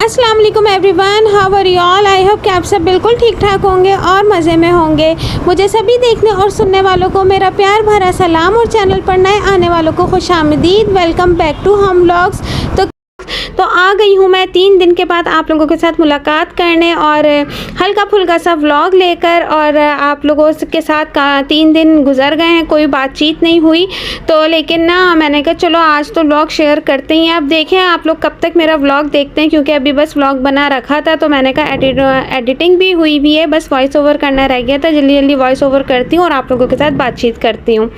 अस्सलाम वालेकुम everyone, how are you all. I hope कि आप सब बिल्कुल ठीक ठाक होंगे और मज़े में होंगे। मुझे सभी देखने और सुनने वालों को मेरा प्यार भरा सलाम और चैनल पर नए आने वालों को खुशामदीद। Welcome back to home vlogs. तो आ गई हूँ मैं 3 दिन के बाद आप लोगों के साथ मुलाकात करने और हल्का फुल्का सा व्लॉग लेकर। और आप लोगों के साथ 3 दिन गुजर गए हैं, कोई बातचीत नहीं हुई, तो लेकिन ना मैंने कहा चलो आज तो व्लॉग शेयर करते ही हैं। अब देखें आप लोग कब तक मेरा व्लॉग देखते हैं, क्योंकि अभी बस व्लॉग बना रखा था तो मैंने कहा एडिटिंग भी हुई भी है, बस वॉइस ओवर करना रह गया था। जल्दी जल्दी वॉइस ओवर करती हूँ और आप लोगों के साथ बातचीत करती हूँ।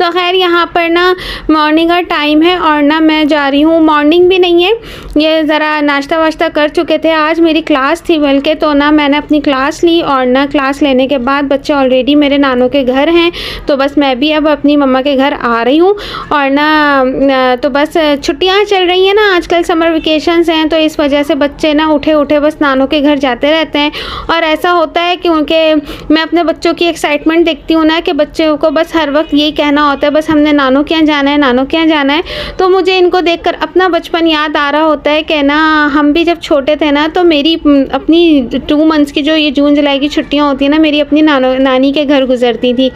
तो खैर यहाँ पर ना मॉर्निंग का टाइम है और ना मैं जा रही हूँ, मॉर्निंग भी नहीं है, ये ज़रा नाश्ता वाश्ता कर चुके थे। आज मेरी क्लास थी बल्कि, तो ना मैंने अपनी क्लास ली और ना क्लास लेने के बाद बच्चे ऑलरेडी मेरे नानों के घर हैं, तो बस मैं भी अब अपनी मम्मा के घर आ रही हूँ। और ना तो बस छुट्टियाँ चल रही हैं ना, आजकल समर वेकेशंस हैं, तो इस वजह से बच्चे ना उठे बस नानों के घर जाते रहते हैं। और ऐसा होता है क्योंकि मैं अपने बच्चों की एक्साइटमेंट देखती हूँ ना कि बच्चों को बस हर वक्त यही कहना होता है बस हमने नानों के यहाँ जाना है, नानों के यहाँ जाना है। तो मुझे इनको देखकर अपना बचपन याद आ रहा होता है कि ना हम भी जब छोटे थे ना, तो मेरी अपनी 2 मंथ्स की जो ये जून जुलाई की छुट्टियां होती हैं ना, मेरी अपनी नानी के घर गुजरती थी,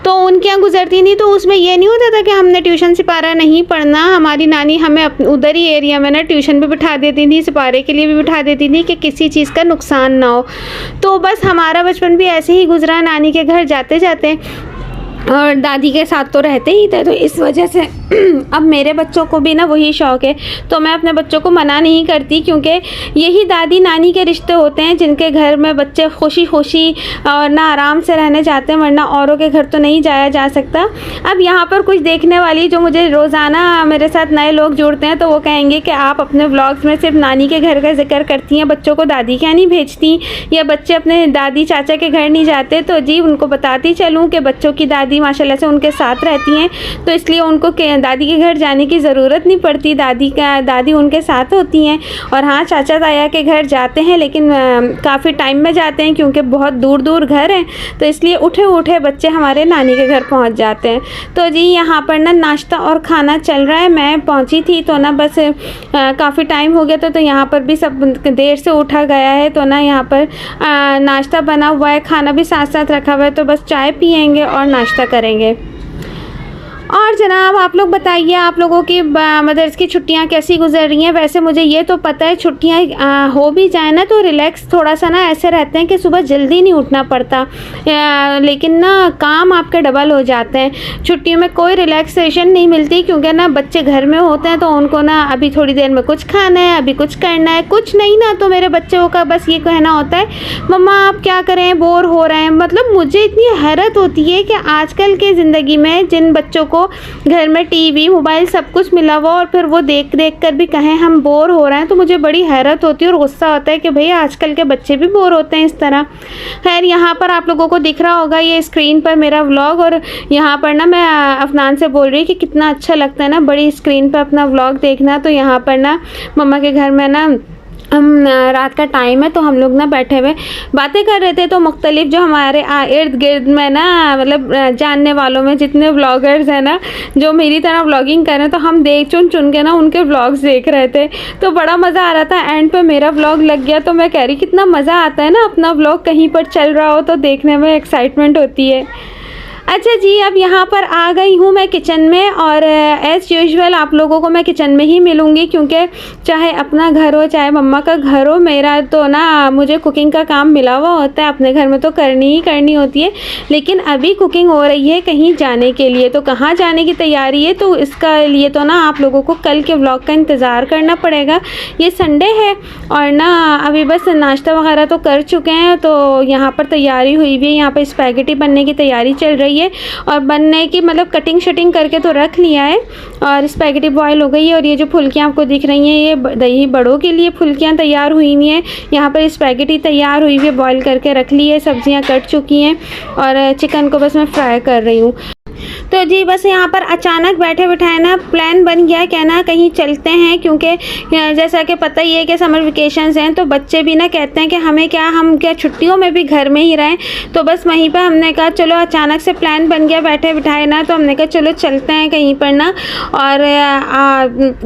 तो उनके यहाँ गुजरती थी। तो उसमें ये नहीं होता था कि हमने ट्यूशन सिपारा नहीं पढ़ना, हमारी नानी हमें उधर ही एरिया में ना ट्यूशन भी बिठा देती थी, सिपारे के लिए भी बिठा देती थी कि किसी चीज़ का नुकसान ना हो। तो बस हमारा बचपन भी ऐसे ही गुजरा, नानी के घर जाते जाते, और दादी के साथ तो रहते ही थे। तो इस वजह से अब मेरे बच्चों को भी ना वही शौक़ है, तो मैं अपने बच्चों को मना नहीं करती, क्योंकि यही दादी नानी के रिश्ते होते हैं जिनके घर में बच्चे खुशी खुशी और ना आराम से रहने जाते हैं, वरना औरों के घर तो नहीं जाया जा सकता। अब यहाँ पर कुछ देखने वाली जो मुझे रोज़ाना मेरे साथ नए लोग जुड़ते हैं, तो वो कहेंगे कि आप अपने व्लॉग्स में सिर्फ नानी के घर का जिक्र करती हैं, बच्चों को दादी के यहाँ नहीं भेजती, या बच्चे अपने दादी चाचा के घर नहीं जाते। तो जी उनको बताती चलूँ कि बच्चों की दादी माशाल्लाह से उनके साथ रहती हैं, तो इसलिए उनको दादी के घर जाने की ज़रूरत नहीं पड़ती, दादी उनके साथ होती हैं। और हाँ, चाचा ताया के घर जाते हैं, लेकिन काफ़ी टाइम में जाते हैं क्योंकि बहुत दूर दूर घर हैं, तो इसलिए उठे बच्चे हमारे नानी के घर पहुंच जाते हैं। तो जी यहाँ पर ना नाश्ता और खाना चल रहा है। मैं पहुंची थी तो ना बस काफ़ी टाइम हो गया था, तो यहाँ पर भी सब देर से उठा गया है, तो ना यहाँ पर नाश्ता बना हुआ है, खाना भी साथ साथ रखा हुआ है, तो बस चाय पियेंगे और नाश्ता करेंगे। और जनाब आप लोग बताइए, आप लोगों की मदर्स की छुट्टियां कैसी गुजर रही हैं। वैसे मुझे ये तो पता है छुट्टियां हो भी जाए ना तो रिलैक्स थोड़ा सा ना ऐसे रहते हैं कि सुबह जल्दी नहीं उठना पड़ता, लेकिन ना काम आपके डबल हो जाते हैं। छुट्टियों में कोई रिलैक्सेशन नहीं मिलती, क्योंकि ना बच्चे घर में होते हैं, तो उनको ना अभी थोड़ी देर में कुछ खाना है, अभी कुछ करना है, कुछ नहीं ना तो मेरे बच्चों का बस ये कहना होता है मम्मा आप क्या करें, बोर हो रहे हैं। मतलब मुझे इतनी हैरत होती है कि आजकल की ज़िंदगी में जिन बच्चों को घर में टीवी मोबाइल सब कुछ मिला हुआ और फिर वो देख कर भी कहें हम बोर हो रहे हैं, तो मुझे बड़ी हैरत होती है और गुस्सा होता है कि भैया आजकल के बच्चे भी बोर होते हैं इस तरह। खैर यहाँ पर आप लोगों को दिख रहा होगा ये स्क्रीन पर मेरा व्लॉग, और यहाँ पर ना मैं अफनान से बोल रही कि कितना अच्छा लगता है ना बड़ी स्क्रीन पर अपना व्लॉग देखना। तो यहाँ पर ना मम्मा के घर में ना हम रात का टाइम है, तो हम लोग ना बैठे हुए बातें कर रहे थे, तो मुख्तलिफ जो हमारे इर्द गिर्द में ना मतलब जानने वालों में जितने व्लॉगर्स हैं ना जो मेरी तरह व्लॉगिंग कर रहे हैं, तो हम चुन के ना उनके व्लॉग्स देख रहे थे, तो बड़ा मज़ा आ रहा था। एंड पे मेरा व्लॉग लग गया, तो मैं कह रही कितना मज़ा आता है ना अपना व्लॉग कहीं पर चल रहा हो तो देखने में एक्साइटमेंट होती है। अच्छा जी, अब यहाँ पर आ गई हूँ मैं किचन में, और एज़ यूजुअल आप लोगों को मैं किचन में ही मिलूँगी, क्योंकि चाहे अपना घर हो चाहे मम्मा का घर हो, मेरा तो ना मुझे कुकिंग का काम मिला हुआ होता है, अपने घर में तो करनी ही करनी होती है। लेकिन अभी कुकिंग हो रही है कहीं जाने के लिए, तो कहाँ जाने की तैयारी है, तो इसका लिए तो ना आप लोगों को कल के व्लॉग का इंतज़ार करना पड़ेगा। ये संडे है और ना अभी बस नाश्ता वगैरह तो कर चुके हैं, तो यहाँ पर तैयारी हुई हुई है, यहाँ पर स्पैगेटी बनने की तैयारी चल रही है, और बनने की मतलब कटिंग शटिंग करके तो रख लिया है, और स्पैगेटी बॉयल हो गई है। और ये जो फुल्कियाँ आपको दिख रही हैं ये दही बड़ों के लिए फुल्कियाँ तैयार हुई हुई हैं। यहाँ पर स्पैगेटी तैयार हुई हुई है, बॉयल करके रख ली है, सब्जियाँ कट चुकी हैं, और चिकन को बस मैं फ्राई कर रही हूँ। तो जी बस यहाँ पर अचानक बैठे बिठाए ना प्लान बन गया क्या ना कहीं चलते हैं, क्योंकि जैसा कि पता ही है कि समर वेकेशंस हैं तो बच्चे भी ना कहते हैं कि हम क्या छुट्टियों में भी घर में ही रहें। तो बस वहीं पर हमने कहा चलो अचानक से प्लान बन गया बैठे बिठाए ना, तो हमने कहा चलो चलते हैं कहीं पर ना। और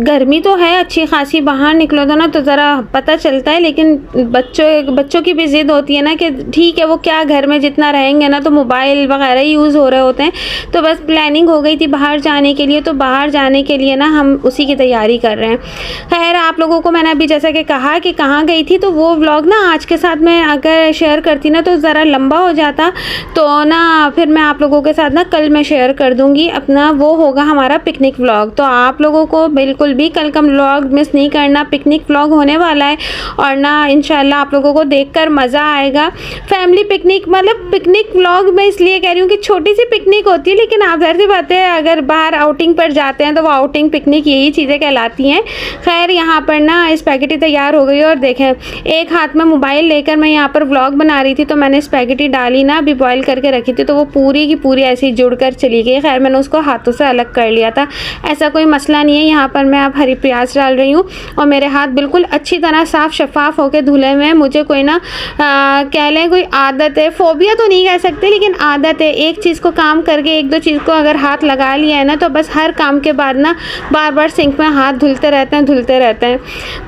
गर्मी तो है अच्छी खासी, बाहर निकलो तो ना तो ज़रा पता चलता है, लेकिन बच्चों की भी ज़िद होती है ना कि ठीक है वो क्या घर में जितना रहेंगे ना तो मोबाइल वगैरह यूज़ हो रहे होते हैं। तो बस प्लानिंग हो गई थी बाहर जाने के लिए, तो बाहर जाने के लिए ना हम उसी की तैयारी कर रहे हैं। खैर आप लोगों को मैंने अभी जैसा कि कहा कि कहाँ गई थी, तो वो व्लॉग ना आज के साथ में अगर शेयर करती ना तो ज़रा लंबा हो जाता, तो ना फिर मैं आप लोगों के साथ ना कल मैं शेयर कर दूँगी अपना, वो होगा हमारा पिकनिक व्लॉग। तो आप लोगों को बिल्कुल भी कल का व्लॉग मिस नहीं करना, पिकनिक व्लॉग होने वाला है और ना इंशाल्लाह आप लोगों को देखकर मज़ा आएगा। फैमिली पिकनिक, मतलब पिकनिक व्लॉग मैं इसलिए कह रही हूँ कि छोटी सी पिकनिक होती है, लेकिन आप ज़ाहिर सी बात है अगर बाहर आउटिंग पर जाते हैं तो वो आउटिंग पिकनिक यही चीज़ें कहलाती हैं। खैर यहाँ पर ना स्पैगेटी तैयार हो गई और देखें एक हाथ में मोबाइल लेकर मैं यहाँ पर व्लॉग बना रही थी, तो मैंने स्पैगेटी डाली ना, अभी बॉयल करके रखी थी, तो वो पूरी की पूरी ऐसी जुड़कर चली गई। खैर मैंने उसको हाथों से अलग कर लिया था, ऐसा कोई मसला नहीं है। यहाँ पर मैं अब हरी प्याज डाल रही हूँ और मेरे हाथ बिल्कुल अच्छी तरह साफ़ शफाफ होकर धुले हुए हैं। मुझे कोई ना कह लें कोई आदत है, फोबिया तो नहीं कह सकते लेकिन आदत है, एक चीज़ को काम करके एक दो चीज़ को अगर हाथ लगा लिया है ना तो बस हर काम के बाद ना बार बार सिंक में हाथ धुलते रहते हैं।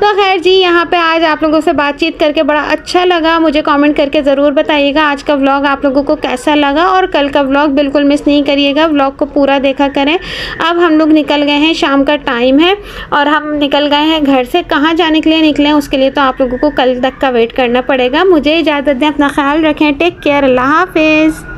तो खैर जी यहाँ पे आज आप लोगों से बातचीत करके बड़ा अच्छा लगा। मुझे कमेंट करके ज़रूर बताइएगा आज का व्लॉग आप लोगों को कैसा लगा, और कल का व्लॉग बिल्कुल मिस नहीं करिएगा, व्लॉग को पूरा देखा करें। अब हम लोग निकल गए हैं, शाम का टाइम है और हम निकल गए हैं घर से। कहाँ जाने के लिए निकले उसके लिए तो आप लोगों को कल तक का वेट करना पड़ेगा। मुझे इजाज़त दें, अपना ख्याल रखें, टेक केयर, अल्लाह हाफिज़।